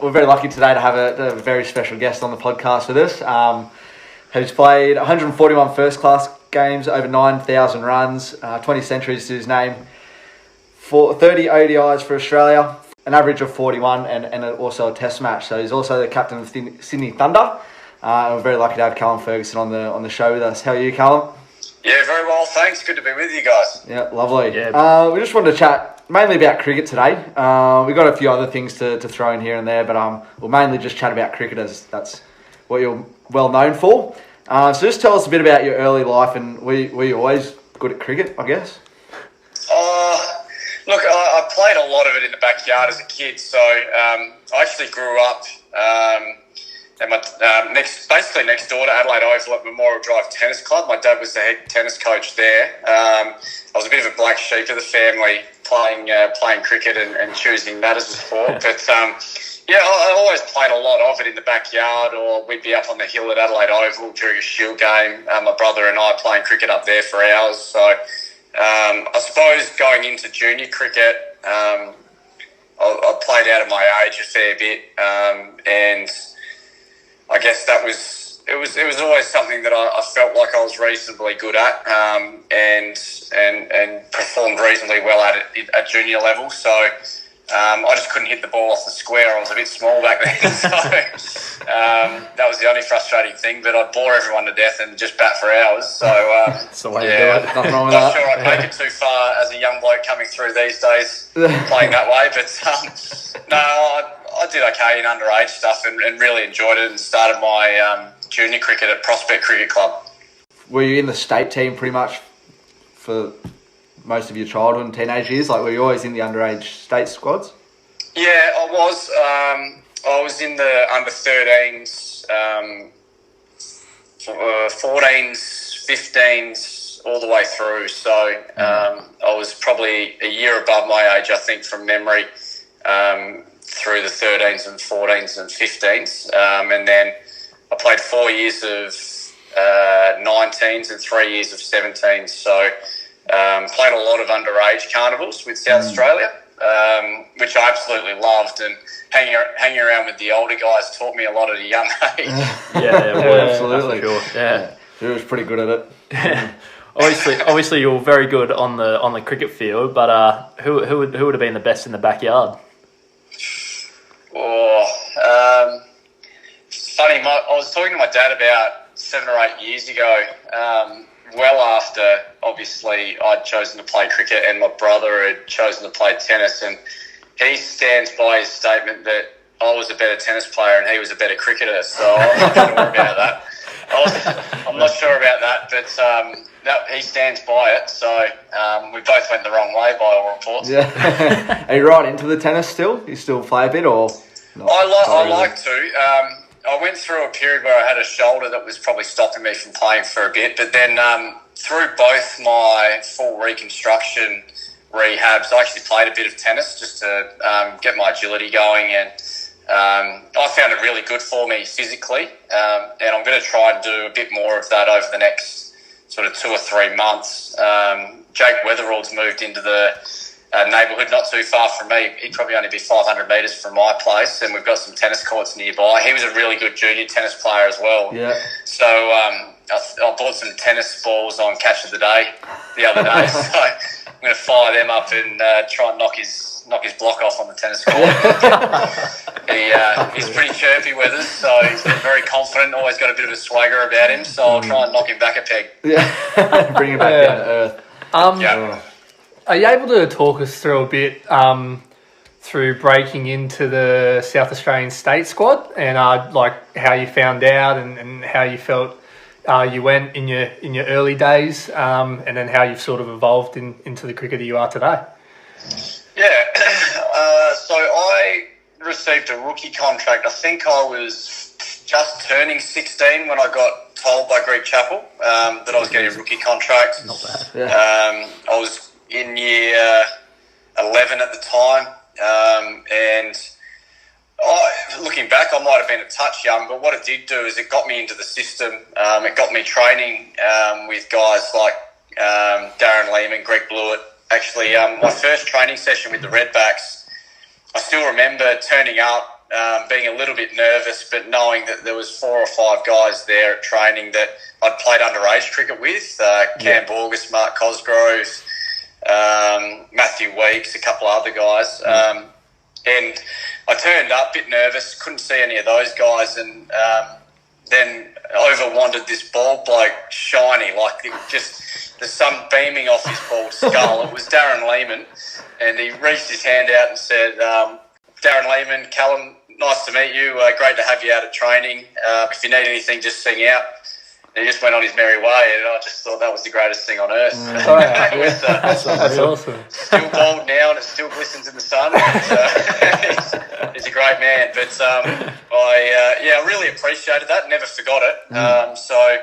We're very lucky today to have a very special guest on the podcast with us. Who's played 141 first-class games, over 9,000 runs, 20 centuries to his name, 30 ODIs for Australia, an average of 41, and also a test match. So he's also the captain of Sydney Thunder. We're very lucky to have Callum Ferguson on the show with us. How are you, Callum? Yeah, very well, thanks. Good to be with you guys. Yeah, lovely. Yeah. We just wanted to chat mainly about cricket today. We've got a few other things to throw in here and there, but we'll mainly just chat about cricket as that's what you're well known for. So just tell us a bit about your early life, and were you always good at cricket, I guess? Look, I played a lot of it in the backyard as a kid, so I actually grew up at my basically next door to Adelaide Oval at Memorial Drive Tennis Club. My dad was the head tennis coach there. I was a bit of a black sheep of the family, playing cricket and choosing that as a sport. But I always played a lot of it in the backyard, or we'd be up on the hill at Adelaide Oval during a Shield game. My brother and I playing cricket up there for hours. So I suppose going into junior cricket, I played out of my age a fair bit, and I guess it was always something that I felt like I was reasonably good at, and performed reasonably well at it at junior level. So I just couldn't hit the ball off the square. I was a bit small back then, so that was the only frustrating thing. But I'd bore everyone to death and just bat for hours. So that's the way to do it. Nothing wrong with not that. sure I'd make it too far as a young bloke coming through these days playing that way. But no, I did okay in underage stuff and really enjoyed it, and started my junior cricket at Prospect Cricket Club. Were you in the state team pretty much for most of your childhood and teenage years? Like, were you always in the underage state squads? Yeah, I was. I was in the under 13s, 14s, 15s, all the way through. So I was probably a year above my age, I think, from memory, through the 13s and 14s and 15s. And then I played 4 years of 19s and 3 years of 17s. So played a lot of underage carnivals with South Australia, which I absolutely loved, and hanging around with the older guys taught me a lot at a young age. Absolutely. Sure. Yeah, he was pretty good at it. obviously, you're very good on the cricket field, but who would have been the best in the backyard? It's funny. I was talking to my dad about 7 or 8 years ago. Well after, obviously, I'd chosen to play cricket and my brother had chosen to play tennis, and he stands by his statement that I was a better tennis player and he was a better cricketer, so I'm not sure about that. I'm not sure about that, but he stands by it, so we both went the wrong way by all reports. Yeah. Are you right into the tennis still? You still play a bit, or not? I like to. I went through a period where I had a shoulder that was probably stopping me from playing for a bit, but then through both my full reconstruction rehabs, I actually played a bit of tennis just to get my agility going, and I found it really good for me physically, and I'm going to try and do a bit more of that over the next sort of 2 or 3 months. Jake Weatherall's moved into the neighbourhood not too far from me. He'd probably only be 500 metres from my place, and we've got some tennis courts nearby. He was a really good junior tennis player as well. Yeah. So I bought some tennis balls on Catch of the Day the other day, so I'm going to fire them up and try and knock his block off on the tennis court. He's pretty chirpy with us, so he's very confident, always got a bit of a swagger about him, so I'll try and knock him back a peg. Yeah, bring him back down to earth. Are you able to talk us through a bit through breaking into the South Australian state squad, and like how you found out and how you felt you went in your early days, and then how you've sort of evolved into the cricketer you are today? Yeah, so I received a rookie contract. I think I was just turning 16 when I got told by Greg Chappell that I was getting a rookie contract. Not bad. Yeah. I was in year 11 at the time, and looking back, I might have been a touch young, but what it did do is it got me into the system. It got me training with guys like Darren Lehman, Greg Blewett. Actually, my first training session with the Redbacks, I still remember turning up being a little bit nervous, but knowing that there was 4 or 5 guys there at training that I'd played underage cricket with, Cam Borgus, Mark Cosgrove, Matthew Weeks, a couple of other guys. And I turned up a bit nervous, couldn't see any of those guys, and then over wandered this bald bloke, shiny, like just the sun beaming off his bald skull. It was Darren Lehman, and he reached his hand out and said, Darren Lehman, Callum, nice to meet you. Great to have you out at training. If you need anything, just sing out. And he just went on his merry way, and I just thought that was the greatest thing on earth. That's awesome. Still bald now, and it still glistens in the sun. He's a great man. But I really appreciated that. Never forgot it. So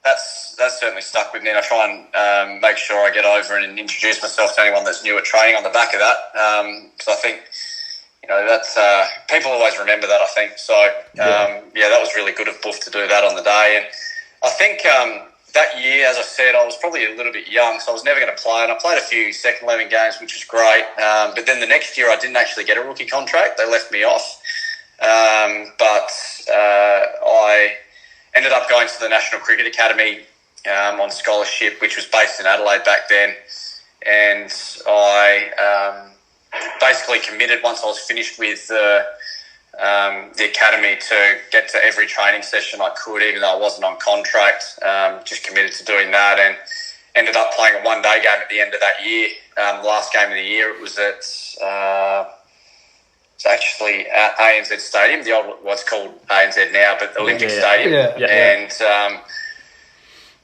that's certainly stuck with me, and I try and make sure I get over and introduce myself to anyone that's new at training on the back of that. Because I think, that's people always remember that, I think. So, that was really good of Buff to do that on the day. And I think that year, as I said, I was probably a little bit young, so I was never going to play. And I played a few second 11 games, which was great. But then the next year, I didn't actually get a rookie contract. They left me off. But I ended up going to the National Cricket Academy on scholarship, which was based in Adelaide back then. And I basically committed once I was finished with the academy to get to every training session I could, even though I wasn't on contract. Just committed to doing that, and ended up playing a one-day game at the end of that year. The last game of the year, it was at it's actually at ANZ Stadium, the old what's called ANZ now, but Olympic Stadium. And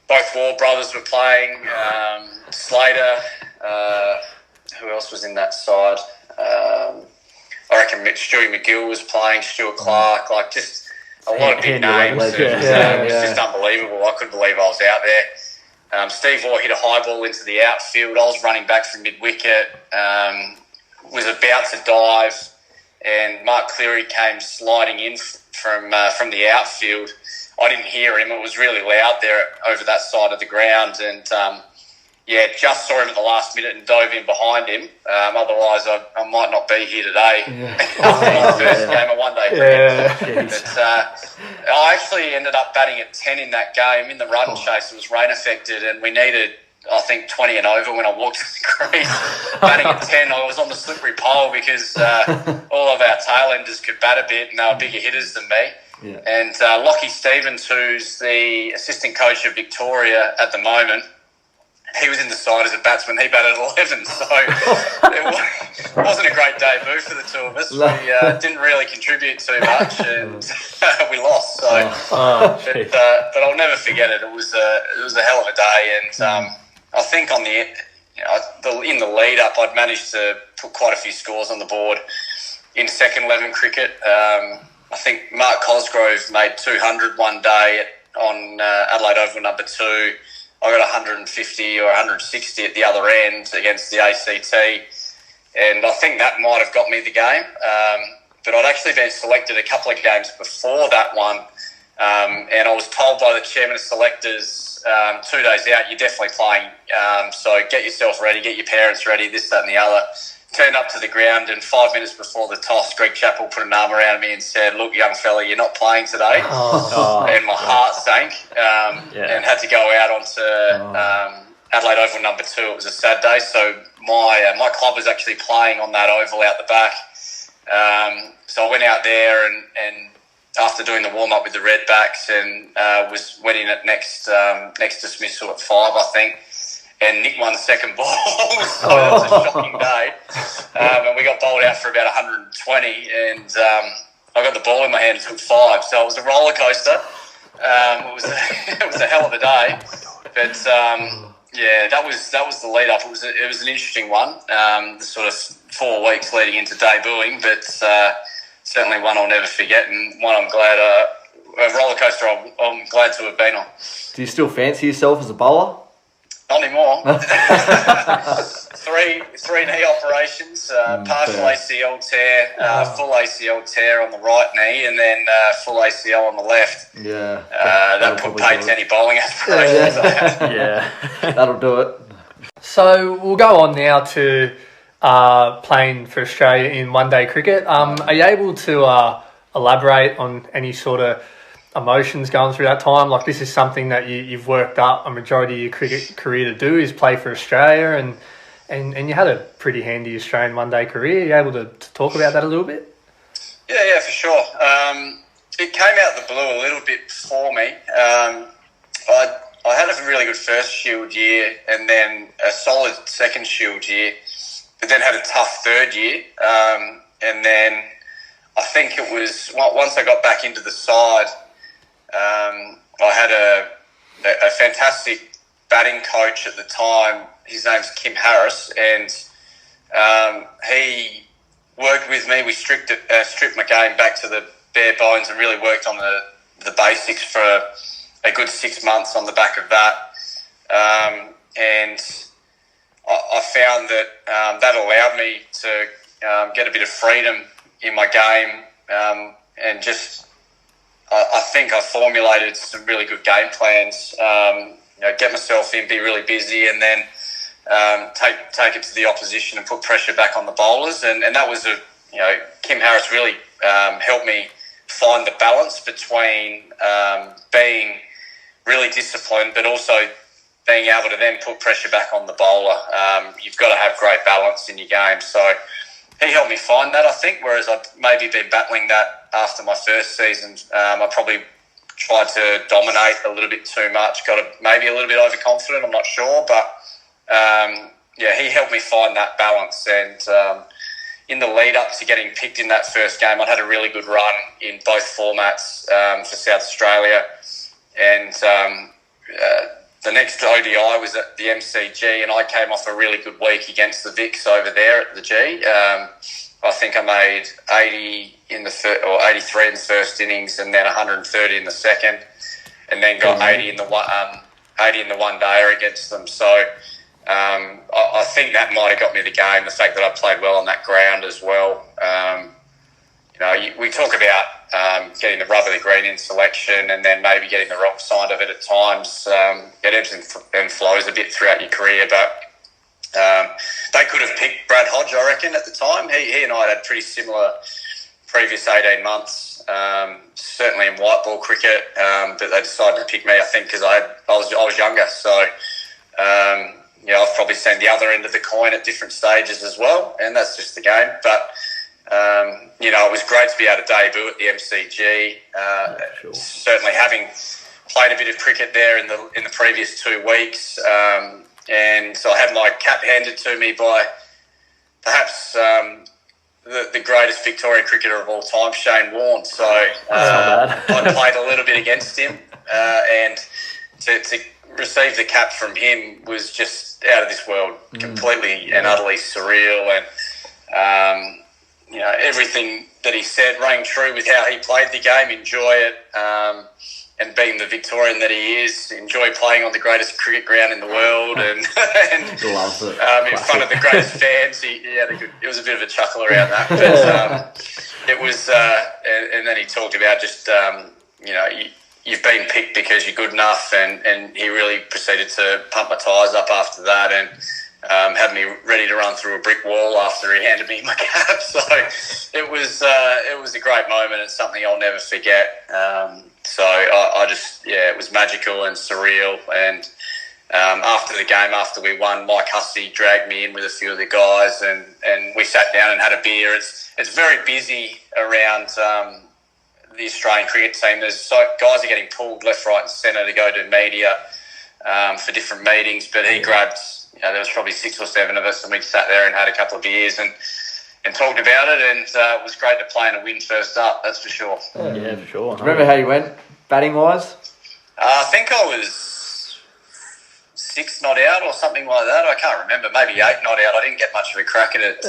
both War brothers were playing. Slater. Who else was in that side? I reckon Stewie McGill was playing, Stuart Clark, like just a lot of big names. It was just unbelievable. I couldn't believe I was out there. Steve Waugh hit a high ball into the outfield. I was running back from mid-wicket, was about to dive, and Mark Cleary came sliding in from the outfield. I didn't hear him. It was really loud there over that side of the ground, and just saw him at the last minute and dove in behind him. Otherwise, I might not be here today. After my first game of one-day cricket. But I actually ended up batting at 10 in that game. In the run chase, it was rain affected, and we needed, I think, 20 and over when I walked to the crease. Batting at 10, I was on the slippery pole because all of our tail-enders could bat a bit, and they were bigger hitters than me. And Lockie Stevens, who's the assistant coach of Victoria at the moment, he was in the side as a batsman. He batted at 11, so it wasn't a great debut for the two of us. We didn't really contribute too much, and we lost. So, but I'll never forget it. It was a hell of a day, and I think on in the lead up, I'd managed to put quite a few scores on the board in second 11 cricket. I think Mark Cosgrove made 200 one day on Adelaide Oval number 2. I got 150 or 160 at the other end against the ACT, and I think that might have got me the game. But I'd actually been selected a couple of games before that one, and I was told by the chairman of selectors 2 days out, you're definitely playing, so get yourself ready, get your parents ready, this, that and the other. Turned up to the ground, and 5 minutes before the toss, Greg Chappell put an arm around me and said, "Look, young fella, you're not playing today." And my heart sank, and had to go out onto Adelaide Oval number 2. It was a sad day, so my club was actually playing on that oval out the back. So I went out there and after doing the warm up with the Redbacks, and went in at next dismissal at 5, I think. And Nick won the second ball, so that was a shocking day. And we got bowled out for about 120, and I got the ball in my hand and took 5. So it was a roller coaster. It was a hell of a day. But that was the lead up. It was an interesting one. The sort of 4 weeks leading into debuting, but certainly one I'll never forget, and one I'm glad a roller coaster I'm glad to have been on. Do you still fancy yourself as a bowler? Not anymore. 3 knee operations, partial ACL tear, full ACL tear on the right knee, and then full ACL on the left. Yeah. That put paid to any bowling aspirations. That'll do it. So we'll go on now to playing for Australia in one-day cricket. Are you able to elaborate on any sort of emotions going through that time? Like, this is something that you've worked up a majority of your cricket career to do, is play for Australia, and you had a pretty handy Australian one-day career. Are you able to talk about that a little bit? Yeah, for sure. It came out of the blue a little bit for me. I had a really good first Shield year and then a solid second Shield year, but then had a tough third year. And then I think it was once I got back into the side, I had a fantastic batting coach at the time. His name's Kim Harris, and he worked with me. We stripped my game back to the bare bones and really worked on the basics for a good 6 months on the back of that. And I found that that allowed me to get a bit of freedom in my game, and just I think I formulated some really good game plans. Get myself in, be really busy, and then take it to the opposition and put pressure back on the bowlers. And that was Kim Harris really helped me find the balance between being really disciplined, but also being able to then put pressure back on the bowler. You've got to have great balance in your game. So he helped me find that, I think, whereas I'd maybe been battling that after my first season. I probably tried to dominate a little bit too much, maybe a little bit overconfident, I'm not sure. But, he helped me find that balance. And in the lead up to getting picked in that first game, I'd had a really good run in both formats for South Australia. And the next ODI was at the MCG, and I came off a really good week against the Vicks over there at the G. I think I made 80 in the 83 in the first innings, and then 130 in the second, and then got 80 in the one dayer against them. So I think that might have got me the game. The fact that I played well on that ground as well. We talk about getting the rub of the green in selection, and then maybe getting the wrong side of it at times. It ebbs and flows a bit throughout your career, but they could have picked Brad Hodge, I reckon, at the time. He and I had pretty similar previous 18 months, certainly in white ball cricket, but they decided to pick me, I think, because I was younger. So, I've probably seen the other end of the coin at different stages as well, and that's just the game. But it was great to be able to debut at the MCG. Sure. Certainly, having played a bit of cricket there in the previous 2 weeks, and so I had my cap handed to me by perhaps the greatest Victorian cricketer of all time, Shane Warne. So I played a little bit against him, and to receive the cap from him was just out of this world, completely and utterly surreal. And everything that he said rang true with how he played the game. Enjoy it, and being the Victorian that he is, enjoy playing on the greatest cricket ground in the world, and loves it. In front of the greatest fans. It was a bit of a chuckle around that, but it was. And then he talked about just you've been picked because you're good enough, and he really proceeded to pump my tyres up after that, and had me ready to run through a brick wall after he handed me my cap. So it was a great moment and something I'll never forget. So I just, it was magical and surreal. And after the game, after we won, Mike Hussey dragged me in with a few of the guys, and we sat down and had a beer. It's very busy around the Australian cricket team. Guys are getting pulled left, right and centre to go to media for different meetings, but he grabbed, there was probably 6 or 7 of us, and we sat there and had a couple of beers and talked about it, and it was great to play and a win first up, that's for sure. Yeah, for sure. Do you remember how you went, batting-wise? I think I was 6 not out or something like that. I can't remember, maybe 8 not out. I didn't get much of a crack at it.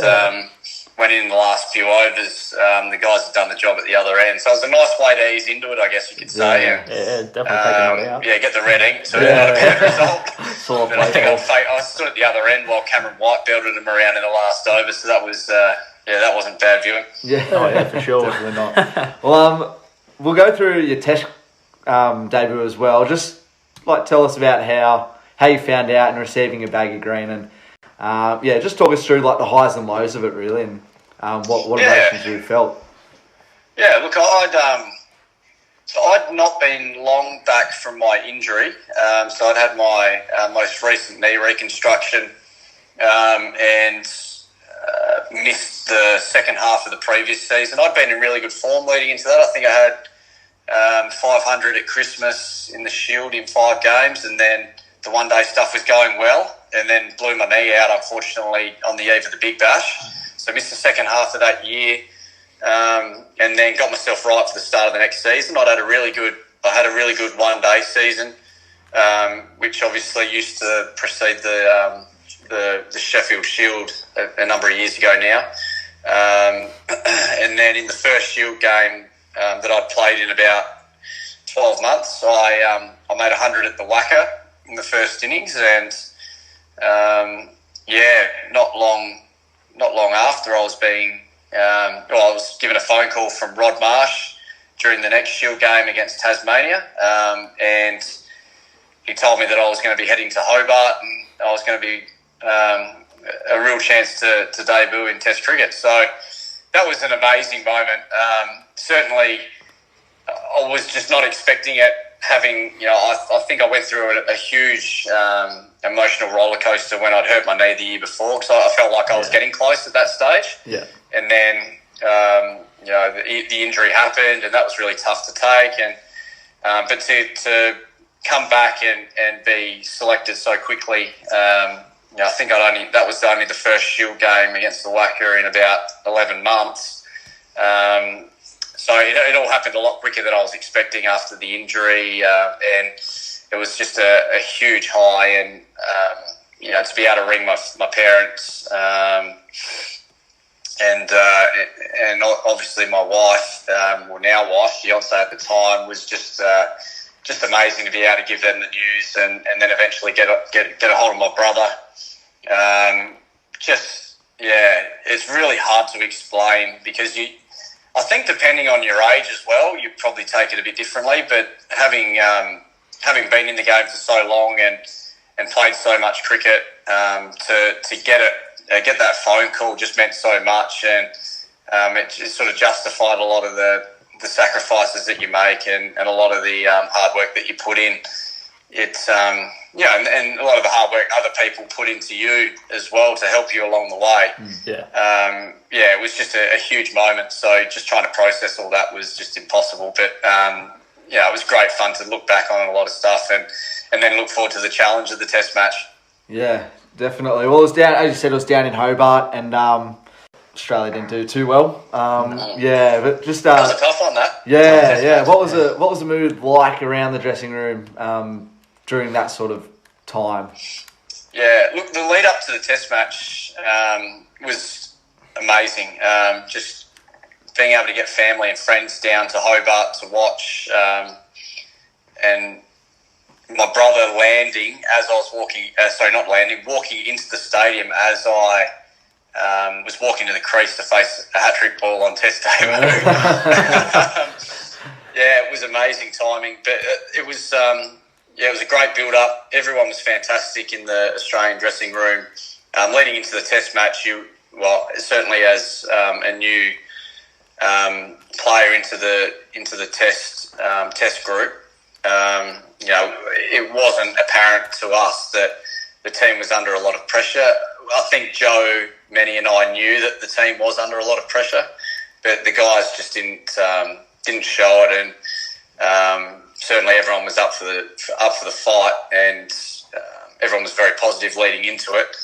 Went in the last few overs. The guys had done the job at the other end. So it was a nice way to ease into it, I guess you could say. Yeah, definitely taking it out. Yeah, get the red ink. So not a bad result. But I think I stood at the other end while Cameron White belted him around in the last over. So that was, that wasn't bad viewing. Yeah, for sure. Definitely not. Well, we'll go through your Test debut as well. Just tell us about how you found out and receiving a bag of green, and just talk us through like the highs and lows of it, really, and what emotions you felt. Yeah, look, I'd not been long back from my injury, so I'd had my most recent knee reconstruction and missed the second half of the previous season. I'd been in really good form leading into that. I think I had 500 at Christmas in the Shield in 5 games, and then the one-day stuff was going well, and then blew my knee out, unfortunately, on the eve of the Big Bash. So I missed the second half of that year, and then got myself right for the start of the next season. I had a really good one-day season, which obviously used to precede the Sheffield Shield a number of years ago now. And then in the first Shield game that I'd played in about 12 months, I made 100 at the Wacker in the first innings, and not long after I was I was given a phone call from Rod Marsh during the next Shield game against Tasmania, and he told me that I was going to be heading to Hobart and I was going to be a real chance to debut in Test cricket. So that was an amazing moment. Certainly, I was just not expecting it. I think I went through a huge emotional roller coaster when I'd hurt my knee the year before, because I felt like I was getting close at that stage. Yeah. And then the injury happened, and that was really tough to take. And but to come back and be selected so quickly, I think that was only the first Shield game against the Wacker in about 11 months. So it all happened a lot quicker than I was expecting after the injury, and it was just a huge high. And to be able to ring my parents, and obviously my wife, now wife, fiance at the time, was just amazing to be able to give them the news, and then eventually get a hold of my brother. It's really hard to explain, because I think depending on your age as well, you probably take it a bit differently. But having been in the game for so long and played so much cricket, to get that phone call just meant so much, and it sort of justified a lot of the sacrifices that you make and a lot of the hard work that you put in. It's and a lot of the hard work other people put into you as well to help you along the way. It was just a huge moment. So just trying to process all that was just impossible. But it was great fun to look back on a lot of stuff and then look forward to the challenge of the Test match. Yeah, definitely. Well, it was down, as you said, it was down in Hobart, and Australia didn't do too well. But just that was a tough one. That What was the mood like around the dressing room during that sort of time? Yeah, look, the lead up to the Test match was amazing. Just being able to get family and friends down to Hobart to watch, and my brother landing as I was walking into the stadium as I was walking to the crease to face a hat-trick ball on Test day. It was amazing timing, but it was a great build-up. Everyone was fantastic in the Australian dressing room. Leading into the Test match, certainly as a new player into the Test group, it wasn't apparent to us that the team was under a lot of pressure. I think Joe, Manny, and I knew that the team was under a lot of pressure, but the guys just didn't show it, and certainly everyone was up for the fight, and everyone was very positive leading into it.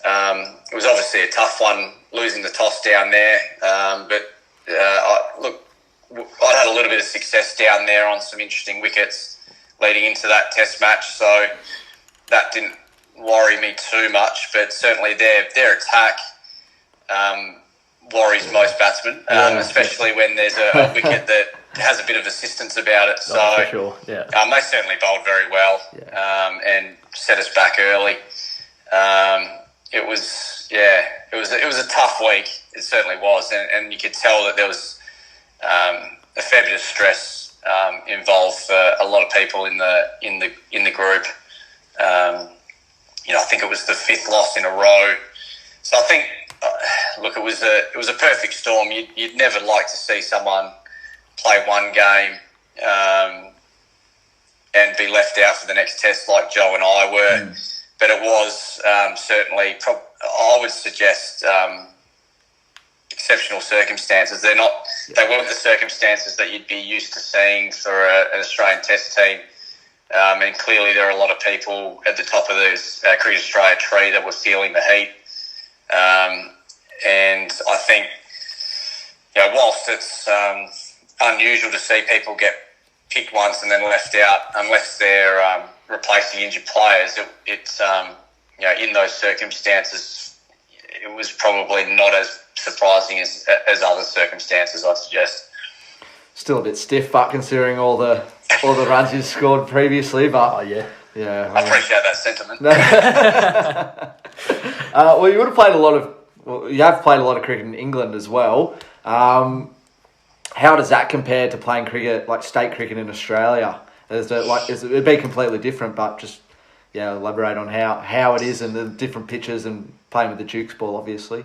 It was obviously a tough one, losing the toss down there, but I'd had a little bit of success down there on some interesting wickets leading into that Test match, so that didn't worry me too much. But certainly their attack worries most batsmen, especially when there's a wicket that has a bit of assistance about it. So for sure. they certainly bowled very well, and set us back early. It was a tough week. It certainly was, and you could tell that there was a fair bit of stress involved for a lot of people in the group. I think it was the 5th loss in a row So I think, look, it was a perfect storm. You'd never like to see someone play one game and be left out for the next test like Joe and I were. But it was certainly, I would suggest, exceptional circumstances. They weren't the circumstances that you'd be used to seeing for an Australian Test team. And clearly there are a lot of people at the top of this Cricket Australia tree that were feeling the heat. And I think, whilst it's unusual to see people get picked once and then left out, unless they're replacing injured players, it's in those circumstances, it was probably not as surprising as other circumstances, I'd suggest. Still a bit stiff, but considering all the runs you scored previously, but yeah. I appreciate that sentiment. Well, you would have played you have played a lot of cricket in England as well. How does that compare to playing cricket, like state cricket in Australia? It'd be completely different, but just elaborate on how it is and the different pitches and playing with the Dukes ball, obviously.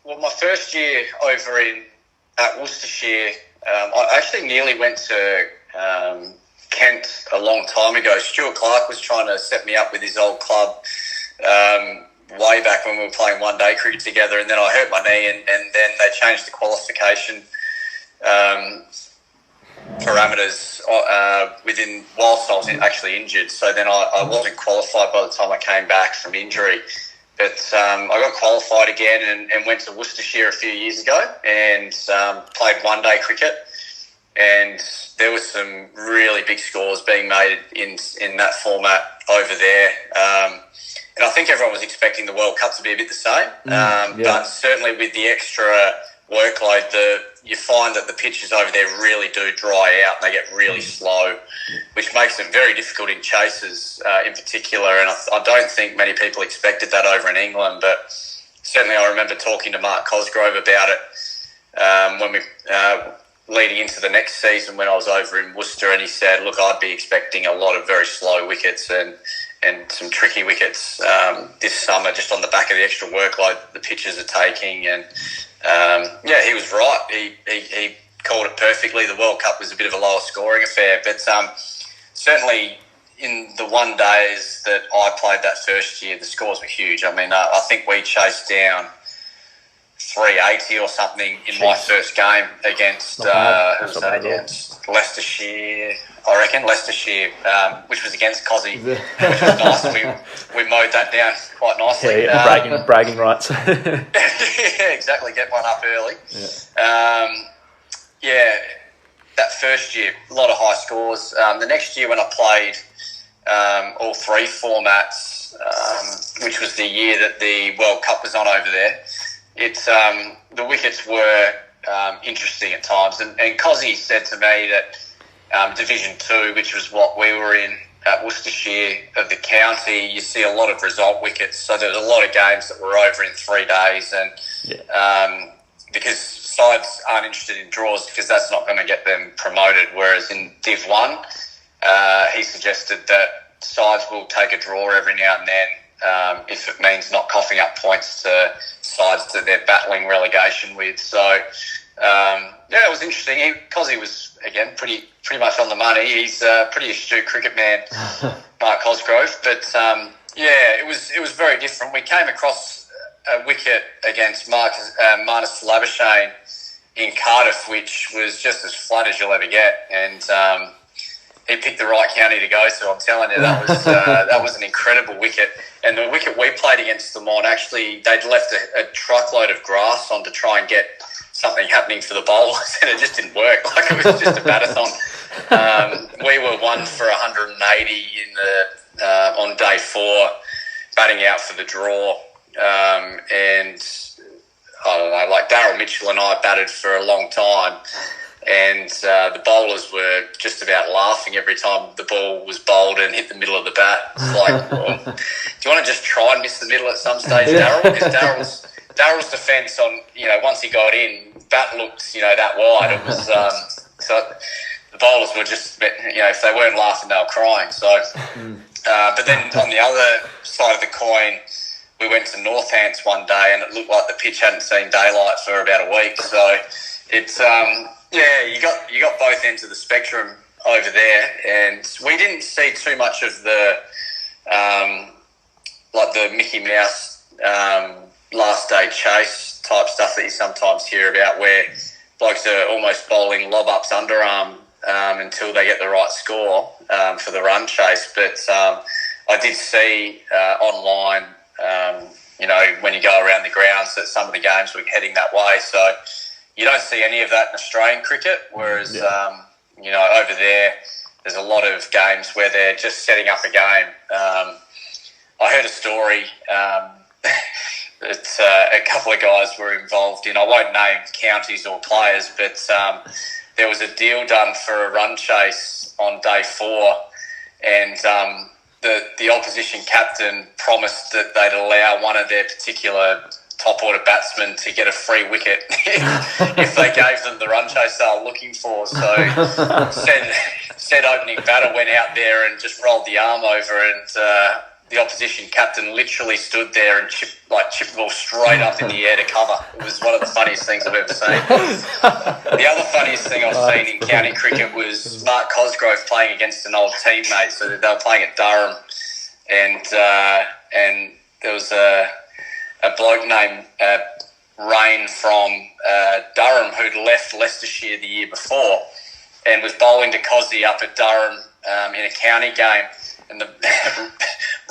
Well, my first year over at Worcestershire, I actually nearly went to Kent a long time ago. Stuart Clark was trying to set me up with his old club way back when we were playing one-day cricket together, and then I hurt my knee, and then they changed the qualification parameters whilst I was actually injured. So then I wasn't qualified by the time I came back from injury. But I got qualified again and went to Worcestershire a few years ago and played one-day cricket. And there were some really big scores being made in that format over there. And I think everyone was expecting the World Cup to be a bit the same. But certainly with the extra workload, you find that the pitches over there really do dry out. They get really slow, which makes it very difficult in chases in particular. And I don't think many people expected that over in England. But certainly I remember talking to Mark Cosgrove about it when we leading into the next season when I was over in Worcester, and he said, look, I'd be expecting a lot of very slow wickets and some tricky wickets this summer just on the back of the extra workload the pitchers are taking. And he was right. He called it perfectly. The World Cup was a bit of a lower scoring affair, but certainly in the 1 days that I played that first year, the scores were huge. I mean, I think we chased down 380 or something in my first game against against Leicestershire. I reckon Leicestershire, which was against Cozzy, which was nice. We mowed that down quite nicely. Bragging rights. Yeah, exactly. Get one up early. That first year, a lot of high scores. The next year when I played all three formats, which was the year that the World Cup was on over there, the wickets were interesting at times. And Cozzy said to me that Division 2, which was what we were in at Worcestershire of the county, you see a lot of result wickets. So there was a lot of games that were over in 3 days. And because sides aren't interested in draws because that's not going to get them promoted. Whereas in Div 1, he suggested that sides will take a draw every now and then if it means not coughing up points to sides that they're battling relegation with. So, it was interesting. Cozzy was, again, pretty much on the money. He's a pretty astute cricket man, Mark Cosgrove. But, it was very different. We came across a wicket against Marnus Labuschagne in Cardiff, which was just as flat as you'll ever get. And he picked the right county to go to. I'm telling you, that was an incredible wicket. And the wicket we played against them on, actually, they'd left a truckload of grass on to try and get something happening for the bowlers, and it just didn't work. Like, it was just a batathon. We were 1 for 180 on day 4, batting out for the draw. And I don't know, like Daryl Mitchell and I batted for a long time, and the bowlers were just about laughing every time the ball was bowled and hit the middle of the bat. It's like, well, do you want to just try and miss the middle at some stage, Daryl? Because Daryl's defence on, once he got in, bat looked, that wide. It was so the bowlers were just, if they weren't laughing, they were crying. So, but then on the other side of the coin, we went to Northants one day, and it looked like the pitch hadn't seen daylight for about a week. So it's you got both ends of the spectrum over there, and we didn't see too much of the like the Mickey Mouse last day chase type stuff that you sometimes hear about, where blokes are almost bowling lob ups underarm until they get the right score for the run chase. But I did see online, when you go around the grounds, that some of the games were heading that way. So you don't see any of that in Australian cricket, whereas over there's a lot of games where they're just setting up a game. I heard a story that a couple of guys were involved in. I won't name counties or players, but there was a deal done for a run chase on day 4, and the opposition captain promised that they'd allow one of their particular top order batsmen to get a free wicket if they gave them the run chase they were looking for. So said opening batter went out there and just rolled the arm over, and the opposition captain literally stood there and chipped the ball straight up in the air to cover. It was one of the funniest things I've ever seen. The other funniest thing I've seen in county cricket was Mark Cosgrove playing against an old teammate. So they were playing at Durham, and there was a bloke named Rain from Durham who'd left Leicestershire the year before and was bowling to Cosy up at Durham in a county game. And the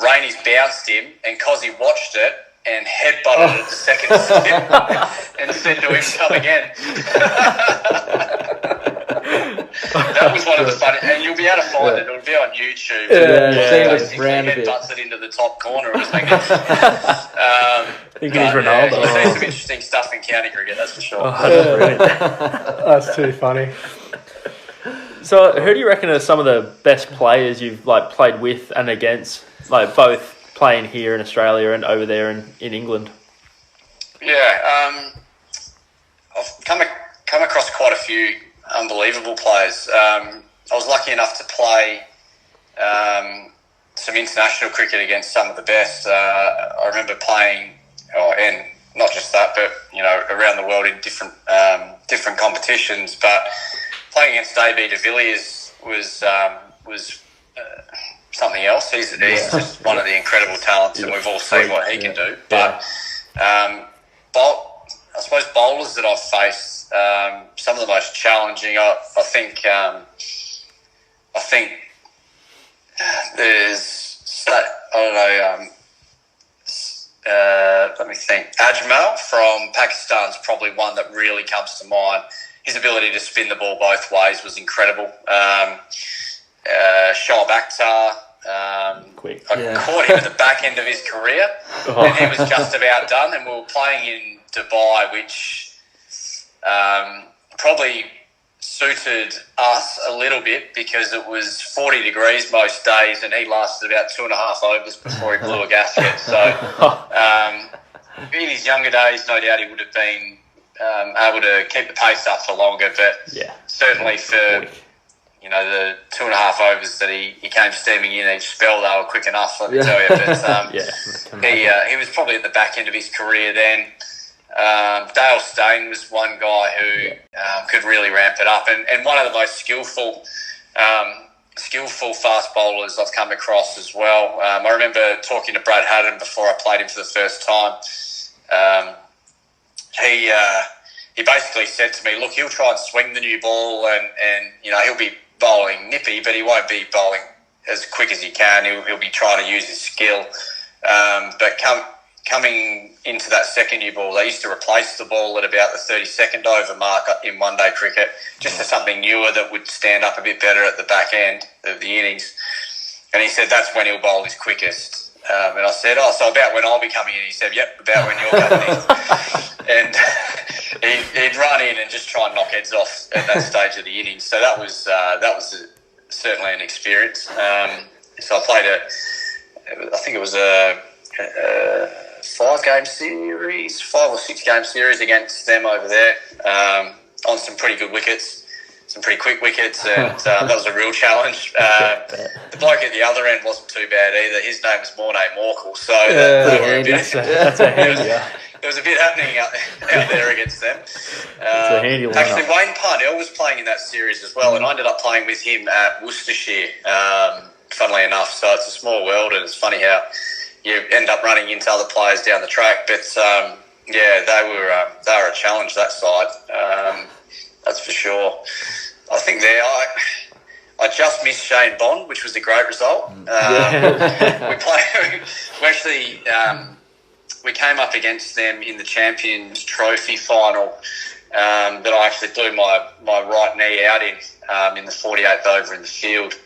Rainey's bounced him, and Cosy watched it and headbutted it the second slip and said to him, "Come again." That was one of the funny, and you'll be able to find it. It'll be on YouTube. He headbutts it into the top corner. It was magnificent. Thinking he's Ronaldo. You've seen some interesting stuff in county cricket, that's for sure. That's too funny. So, who do you reckon are some of the best players you've played with and against, both playing here in Australia and over there in England? Yeah, I've come across quite a few unbelievable players. I was lucky enough to play some international cricket against some of the best. I remember playing, and not just that, but around the world in different competitions, but playing against A.B. de Villiers was something else. He's just one of the incredible talents, and we've all seen what he can do. But I suppose bowlers that I've faced, some of the most challenging, I think there's, let me think. Ajmal from Pakistan is probably one that really comes to mind. His ability to spin the ball both ways was incredible. Shoaib Akhtar, I caught him at the back end of his career, and he was just about done. And we were playing in Dubai, which probably suited us a little bit because it was 40 degrees most days, and he lasted about 2.5 overs before he blew a gasket. So in his younger days, no doubt he would have been able to keep the pace up for longer, but certainly for the 2.5 overs that he came steaming in each spell, they were quick enough, let me tell you. But he was probably at the back end of his career then. Dale Steyn was one guy who could really ramp it up, and one of the most skillful fast bowlers I've come across as well. I remember talking to Brad Haddon before I played him for the first time. He basically said to me, look, he'll try and swing the new ball and he'll be bowling nippy, but he won't be bowling as quick as he can. He'll be trying to use his skill. But coming into that second new ball, they used to replace the ball at about the 32nd over mark in one-day cricket, just for something newer that would stand up a bit better at the back end of the innings. And he said that's when he'll bowl his quickest. And I said, so about when I'll be coming in? He said, yep, about when you're coming in. And he'd run in and just try and knock heads off at that stage of the innings. So that was certainly an experience. So I played I think it was a 5 or 6 game series against them over there on some pretty good wickets. some pretty quick wickets, and that was a real challenge. The bloke at the other end wasn't too bad either. His name was Mornay Morkel, so that's a handy. There was a bit happening out there against them. It's a handy lineup. Actually, Wayne Parnell was playing in that series as well, and I ended up playing with him at Worcestershire, funnily enough. So it's a small world, and it's funny how you end up running into other players down the track. But, they were a challenge, that side. That's for sure. I think I just missed Shane Bond, which was a great result. We came up against them in the Champions Trophy final that I actually blew my right knee out in the 48th over in the field.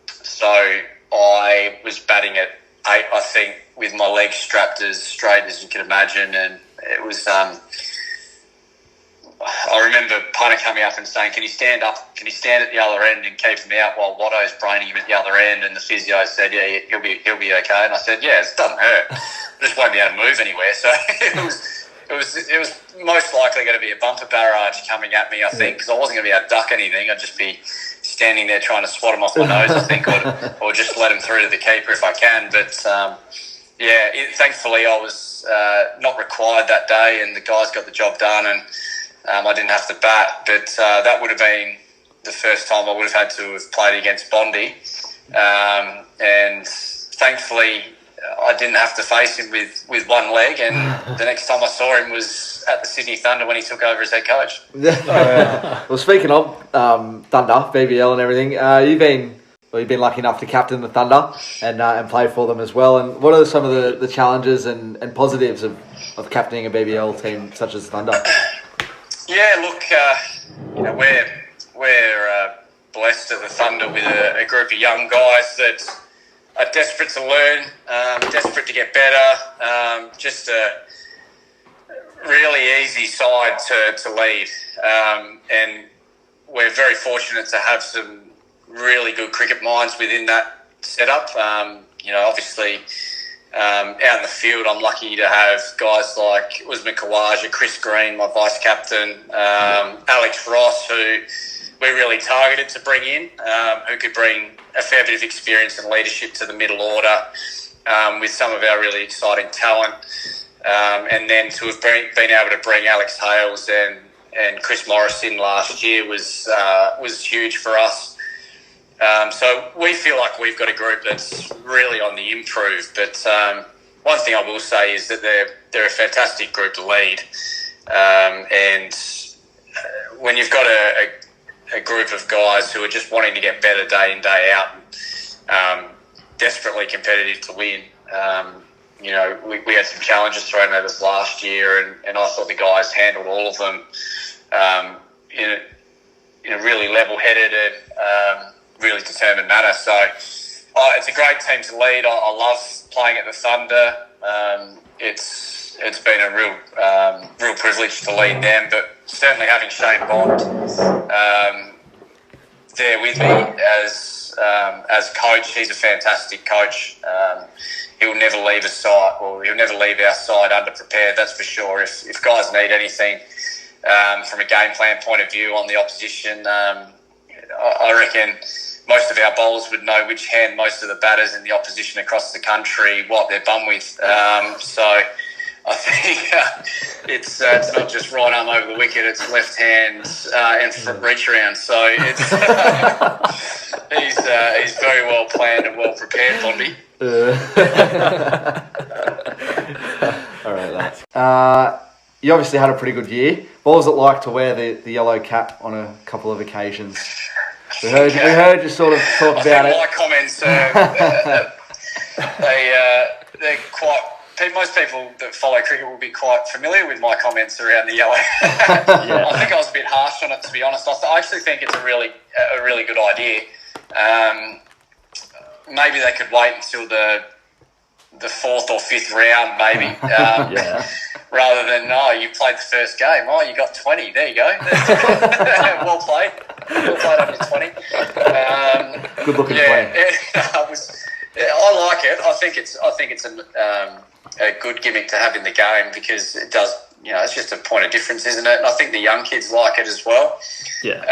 So I was batting at 8, I think, with my legs strapped as straight as you can imagine, and it was. I remember Punter coming up and saying, "Can you stand up? Can you stand at the other end and keep him out while Watto's braining him at the other end?" And the physio said, "Yeah, he'll be okay." And I said, "Yeah, it doesn't hurt. I just won't be able to move anywhere." So it was most likely going to be a bumper barrage coming at me, I think, because I wasn't going to be able to duck anything. I'd just be standing there trying to swat him off my nose, I think, or just let him through to the keeper if I can. But thankfully I was not required that day, and the guys got the job done, and I didn't have to bat. But that would have been the first time I would have had to have played against Bondi, and thankfully I didn't have to face him with one leg, and the next time I saw him was at the Sydney Thunder when he took over as head coach. Well, speaking of Thunder, BBL and everything, you've been lucky enough to captain the Thunder and play for them as well. And what are some of the challenges and positives of captaining a BBL team such as Thunder? Yeah, look, we're blessed at the Thunder with a group of young guys that are desperate to learn, desperate to get better, just a really easy side to lead. And we're very fortunate to have some really good cricket minds within that setup. Obviously, out in the field, I'm lucky to have guys like Usman Khawaja, Chris Green, my vice-captain, Alex Ross, who we really targeted to bring in, who could bring a fair bit of experience and leadership to the middle order with some of our really exciting talent. And then to have been able to bring Alex Hales and Chris Morris in last year was huge for us. So we feel like we've got a group that's really on the improve. But one thing I will say is that they're a fantastic group to lead. And when you've got a group of guys who are just wanting to get better day in, day out, desperately competitive to win. We had some challenges thrown at us last year, and I thought the guys handled all of them in a really level-headed and really determined manner. So it's a great team to lead. I love playing at the Thunder. It's been a real privilege to lead them, but certainly having Shane Bond there with me as coach. He's a fantastic coach. He'll never leave he'll never leave our side underprepared, that's for sure. If guys need anything from a game plan point of view on the opposition, I reckon most of our bowlers would know which hand most of the batters in the opposition across the country wipe their bum with. So I think it's not just right arm over the wicket, it's left hand and reach around. So it's he's very well planned and well prepared, Bondi. All right, lads. You obviously had a pretty good year. What was it like to wear the yellow cap on a couple of occasions? We heard you sort of talk about it. My comments, they're quite. Most people that follow cricket will be quite familiar with my comments around the yellow. Yeah. I think I was a bit harsh on it, to be honest. I actually think it's a really good idea. Maybe they could wait until the fourth or fifth round, maybe. Rather than, you played the first game. Oh, you got 20. There you go. Well played. Well played on your 20. Good looking play. I like it. I think it's a good gimmick to have in the game because it does it's just a point of difference, isn't it? And I think the young kids like it as well. Yeah.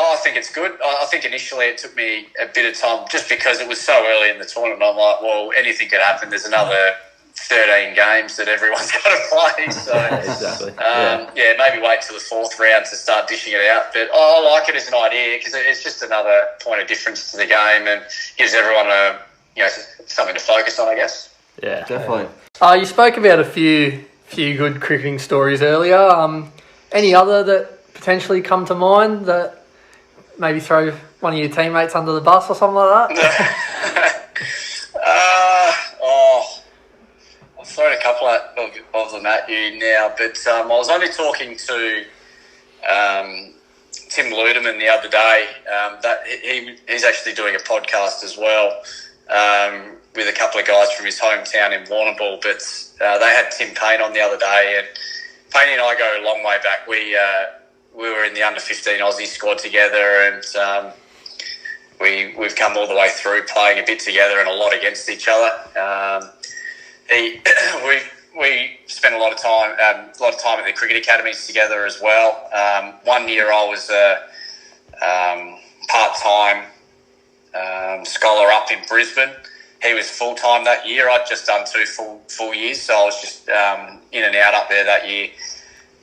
I think it's good. I think initially it took me a bit of time just because it was so early in the tournament. I'm like, well, anything could happen. There's another 13 games that everyone's got to play. So, exactly. Maybe wait till the fourth round to start dishing it out. But I like it as an idea because it's just another point of difference to the game and gives everyone something to focus on, I guess. Yeah, definitely. You spoke about a few good cricketing stories earlier. Any other that potentially come to mind that maybe throw one of your teammates under the bus or something like that? I've thrown a couple of them at you now, but I was only talking to Tim Ludeman the other day. That he's actually doing a podcast as well with a couple of guys from his hometown in Warrnambool. But they had Tim Payne on the other day, and Payne and I go a long way back. We were in the under-15 Aussie squad together, and we've come all the way through playing a bit together and a lot against each other. We spent a lot of time at the cricket academies together as well. 1 year I was a part-time scholar up in Brisbane. He was full-time that year. I'd just done 2 full years, so I was just in and out up there that year.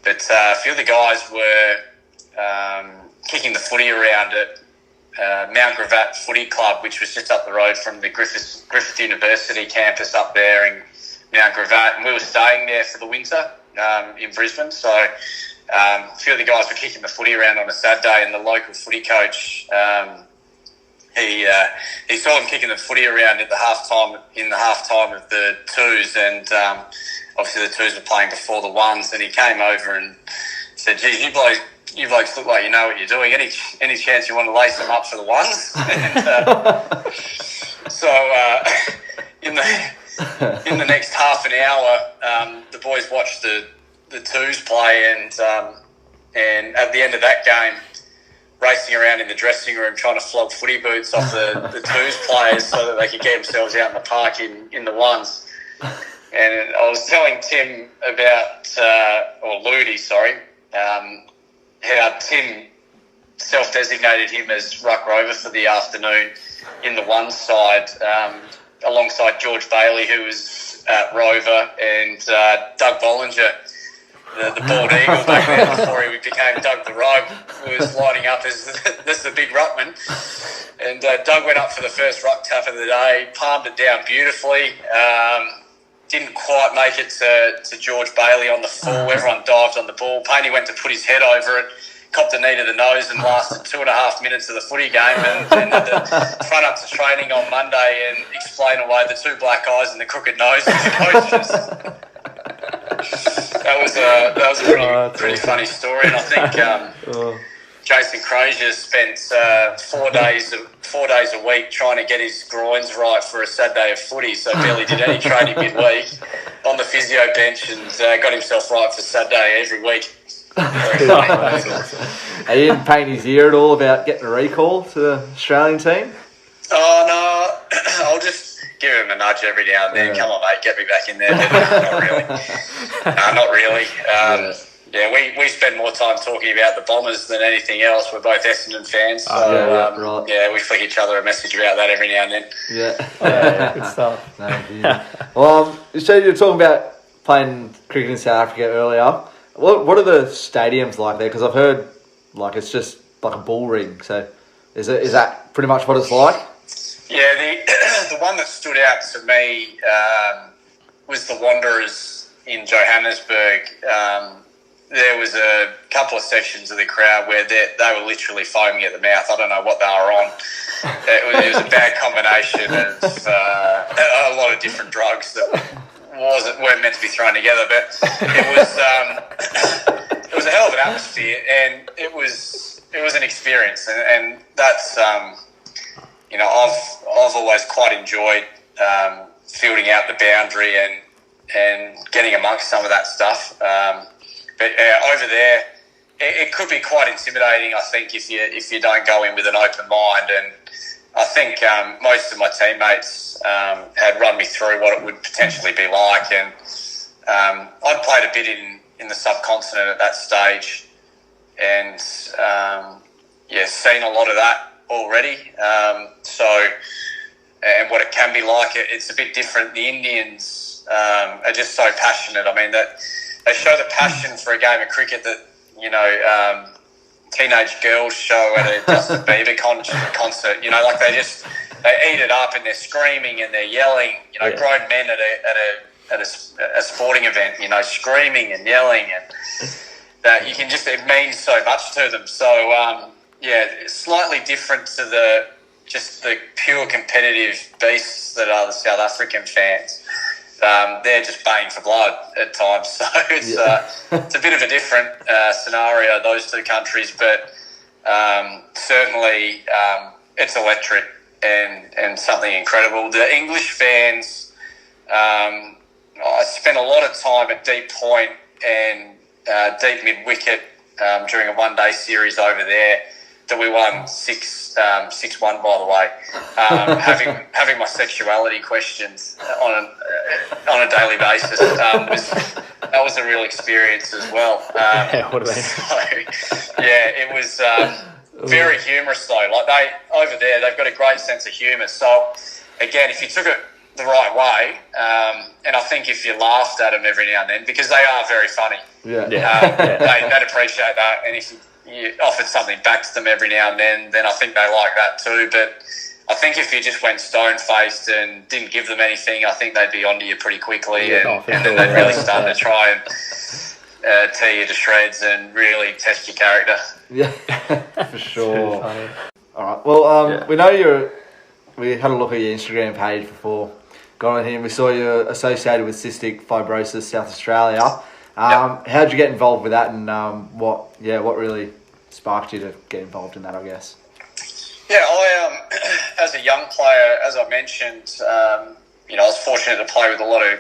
But a few of the guys were kicking the footy around at Mount Gravatt Footy Club, which was just up the road from the Griffith University campus up there in Mount Gravatt. And we were staying there for the winter in Brisbane. So a few of the guys were kicking the footy around on a Saturday, and the local footy coach, he saw them kicking the footy around in the halftime of the twos, and obviously the twos were playing before the ones, and he came over and said, "Geez, you blokes look like you know what you're doing. Any chance you want to lace them up for the ones?" And in the next half an hour, the boys watched the twos play, and at the end of that game, racing around in the dressing room trying to flog footy boots off the twos players so that they could get themselves out in the park in the ones. And I was telling Tim about, or Ludi, sorry, how Tim self-designated him as ruck rover for the afternoon in the one side, alongside George Bailey, who was at rover, and Doug Bollinger, the bald eagle back then before he became Doug the Rug, who was lining up as the big ruckman. And Doug went up for the first ruck tap of the day, palmed it down beautifully. Didn't quite make it to George Bailey on the full. Everyone dived on the ball. Paney went to put his head over it, copped a knee to the nose, and lasted 2.5 minutes of the footy game, and had to front up to training on Monday and explain away the 2 black eyes and the crooked nose of the coaches. That was a pretty funny story, and I think Jason Crozier spent 4 days a week trying to get his groins right for a Saturday of footy, so barely did any training midweek on the physio bench, and got himself right for Saturday every week. Very funny. He didn't paint his ear at all about getting a recall to the Australian team? Oh, no, I'll just give him a nudge every now and then. Yeah. Come on, mate, get me back in there. Not really. We spend more time talking about the Bombers than anything else. We're both Essendon fans, so we flick each other a message about that every now and then. Yeah, good stuff. Well, so you were talking about playing cricket in South Africa earlier. What are the stadiums like there? Because I've heard it's just like a bull ring. So is that pretty much what it's like? Yeah, the one that stood out to me was the Wanderers in Johannesburg. There was a couple of sections of the crowd where they were literally foaming at the mouth. I don't know what they were on. It was a bad combination of a lot of different drugs that weren't meant to be thrown together. But it was a hell of an atmosphere, and it was an experience, and that's I've always quite enjoyed fielding out the boundary and getting amongst some of that stuff. But over there, it could be quite intimidating, I think, if you don't go in with an open mind. And I think most of my teammates had run me through what it would potentially be like. And I'd played a bit in the subcontinent at that stage, and seen a lot of that already. And what it can be like, it's a bit different. The Indians are just so passionate. I mean, that they show the passion for a game of cricket that, teenage girls show at a Justin Bieber concert. Like they eat it up, and they're screaming and they're yelling. Grown men at a sporting event, screaming and yelling, and that you can it means so much to them. So it's slightly different to the pure competitive beasts that are the South African fans. They're just baying for blood at times. So it's a bit of a different scenario, those two countries, but certainly it's electric and something incredible. The English fans, I spent a lot of time at deep point and deep mid-wicket during a one-day series over there that we won 6-1, by the way. Having my sexuality questioned on a daily basis that was a real experience as well. What do it was very humorous though. Like over there, they've got a great sense of humour. So again, if you took it the right way, and I think if you laughed at them every now and then, because they are very funny, they'd appreciate that. And if you offered something back to them every now and then I think they like that too. But I think if you just went stone-faced and didn't give them anything, I think they'd be onto you pretty quickly, and then they'd really start to try and tear you to shreds and really test your character. Yeah, for sure. All right. Well, we know we had a look at your Instagram page before got on here, and we saw you're associated with Cystic Fibrosis South Australia. How did you get involved with that, and what really sparked you to get involved in that, I guess? Yeah, I as a young player, as I mentioned, I was fortunate to play with a lot of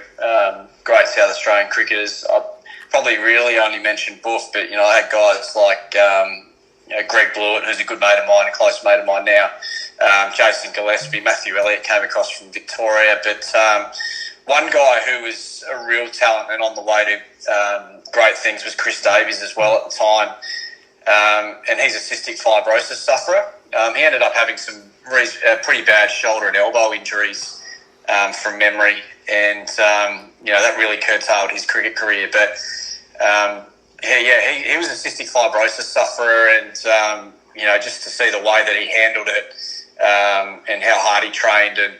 great South Australian cricketers. I probably really only mentioned Buff, but I had guys like Greg Blewett, who's a good mate of mine, a close mate of mine now, Jason Gillespie, Matthew Elliott came across from Victoria, but one guy who was a real talent and on the way to great things was Chris Davies as well at the time, and he's a cystic fibrosis sufferer. He ended up having some pretty bad shoulder and elbow injuries from memory, and that really curtailed his cricket career. But he was a cystic fibrosis sufferer, and just to see the way that he handled it and how hard he trained and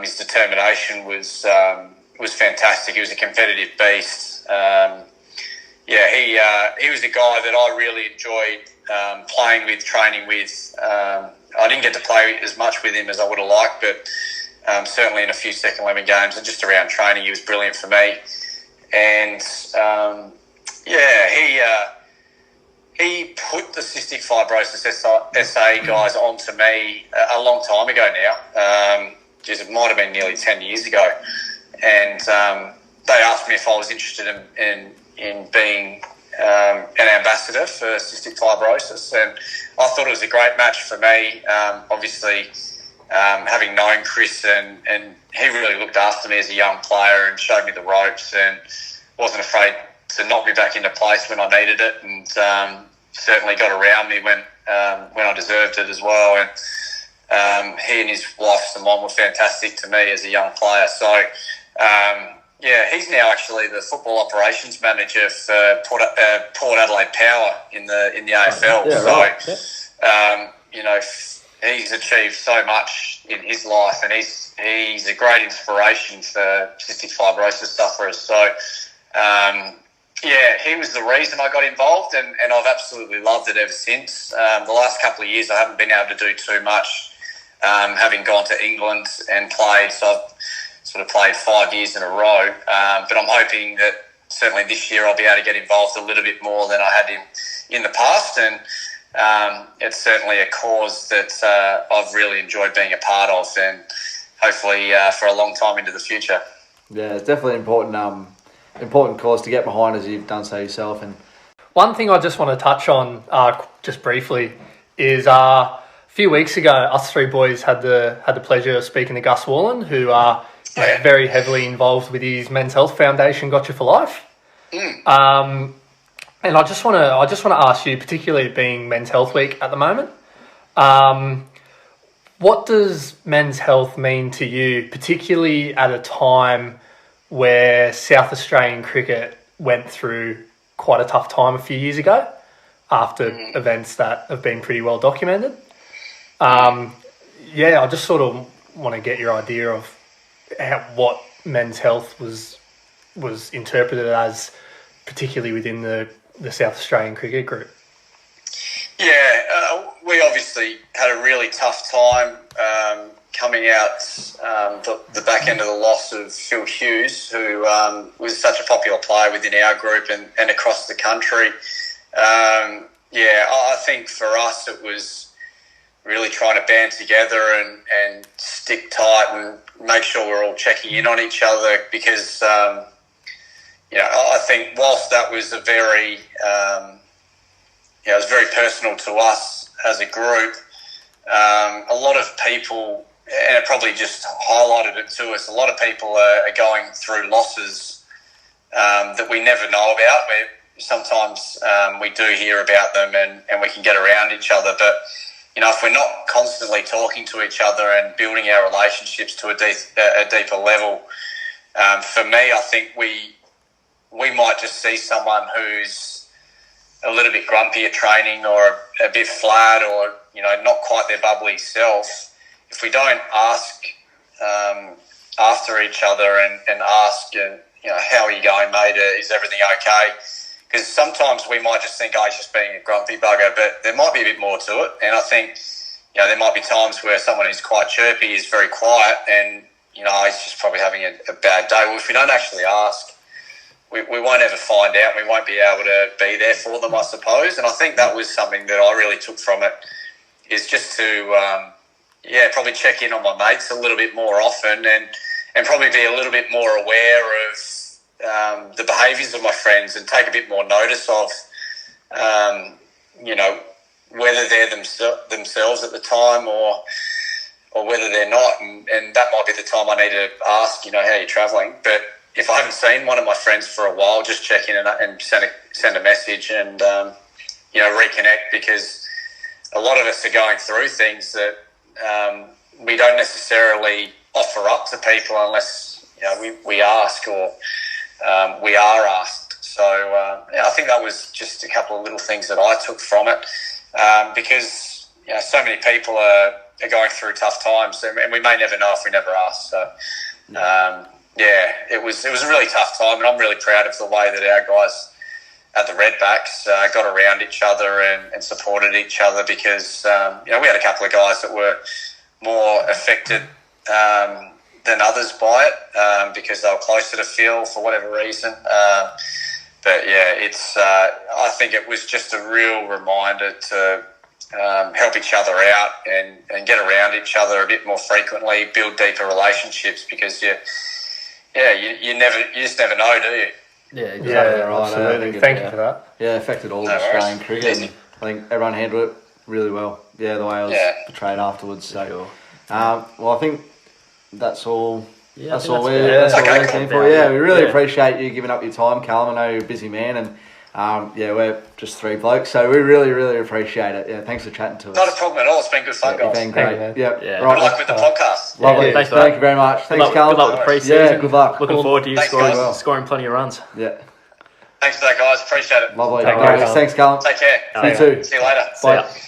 his determination was fantastic. He was a competitive beast. He was a guy that I really enjoyed playing with, training with. I didn't get to play as much with him as I would have liked, but certainly in a few second 11 games and just around training, he was brilliant for me. And he put the cystic fibrosis SA guys onto me a long time ago now. It might have been nearly 10 years ago. And they asked me if I was interested in being an ambassador for cystic fibrosis, and I thought it was a great match for me. Obviously, having known Chris, and he really looked after me as a young player and showed me the ropes and wasn't afraid to knock me back into place when I needed it, and certainly got around me when I deserved it as well. And he and his wife Simone were fantastic to me as a young player. So he's now actually the football operations manager for Port Adelaide Power in the AFL. He's achieved so much in his life, and he's a great inspiration for cystic fibrosis sufferers. So he was the reason I got involved, and I've absolutely loved it ever since. The last couple of years I haven't been able to do too much, having gone to England and played, so I've sort of played 5 years in a row, but I'm hoping that certainly this year I'll be able to get involved a little bit more than I had in the past, and it's certainly a cause that I've really enjoyed being a part of, and hopefully for a long time into the future. Yeah, it's definitely important cause to get behind, as you've done so yourself. And one thing I just want to touch on just briefly is a few weeks ago, us three boys had the pleasure of speaking to Gus Wallen, who very heavily involved with his Men's Health Foundation, Gotcha for Life. And I just want to ask you, particularly being Men's Health Week at the moment, what does men's health mean to you, particularly at a time where South Australian cricket went through quite a tough time a few years ago after events that have been pretty well documented? I just sort of want to get your idea of what men's health was interpreted as, particularly within the South Australian cricket group. Yeah, we obviously had a really tough time coming out the back end of the loss of Phil Hughes, who was such a popular player within our group and across the country. I think for us it was really trying to band together and stick tight and make sure we're all checking in on each other because, I think whilst that was a very, it was very personal to us as a group, a lot of people, and it probably just highlighted it to us, a lot of people are going through losses that we never know about. Sometimes we do hear about them and we can get around each other, but if we're not constantly talking to each other and building our relationships to a deeper level, for me, I think we might just see someone who's a little bit grumpy at training or a bit flat or, not quite their bubbly self. If we don't ask after each other and ask, how are you going, mate? Is everything okay? Because sometimes we might just think, he's just being a grumpy bugger, but there might be a bit more to it. And I think, there might be times where someone who's quite chirpy is very quiet and, he's just probably having a bad day. Well, if we don't actually ask, we won't ever find out. We won't be able to be there for them, I suppose. And I think that was something that I really took from it, is just to, probably check in on my mates a little bit more often and probably be a little bit more aware of the behaviours of my friends and take a bit more notice of, whether they're themselves at the time or whether they're not. And that might be the time I need to ask, how are you travelling? But if I haven't seen one of my friends for a while, just check in and send a message and, reconnect, because a lot of us are going through things that we don't necessarily offer up to people unless, we ask or we are asked. So, I think that was just a couple of little things that I took from it, because, so many people are going through tough times and we may never know if we never ask. So, it was a really tough time, and I'm really proud of the way that our guys at the Redbacks got around each other and supported each other, because we had a couple of guys that were more affected than others by it because they were closer to Phil for whatever reason. I think it was just a real reminder to help each other out and get around each other a bit more frequently, build deeper relationships, because you just never know, do you? Yeah, exactly right. Absolutely. Thank you for that. Yeah, it affected all of Australian cricket. And I think everyone handled it really well. Yeah, the way it was portrayed afterwards. So, I think that's all. Yeah, that's all we're looking for. Yeah, we really appreciate you giving up your time, Callum. I know you're a busy man, and we're just three blokes, so we really, really appreciate it. Yeah, thanks for chatting to us. Not a problem at all. It's been good fun, guys. It's been great. Right. Good luck with the podcast. Lovely. Thanks, Thank you very much. Thanks, Callum. Good luck with the pre-season. Yeah, good luck. Looking forward to you Thanks, scoring plenty of runs. Yeah. Thanks for that, guys. Appreciate it. Lovely. Thanks, Thanks, Callum. Take care. You too. See you later. Bye. See ya.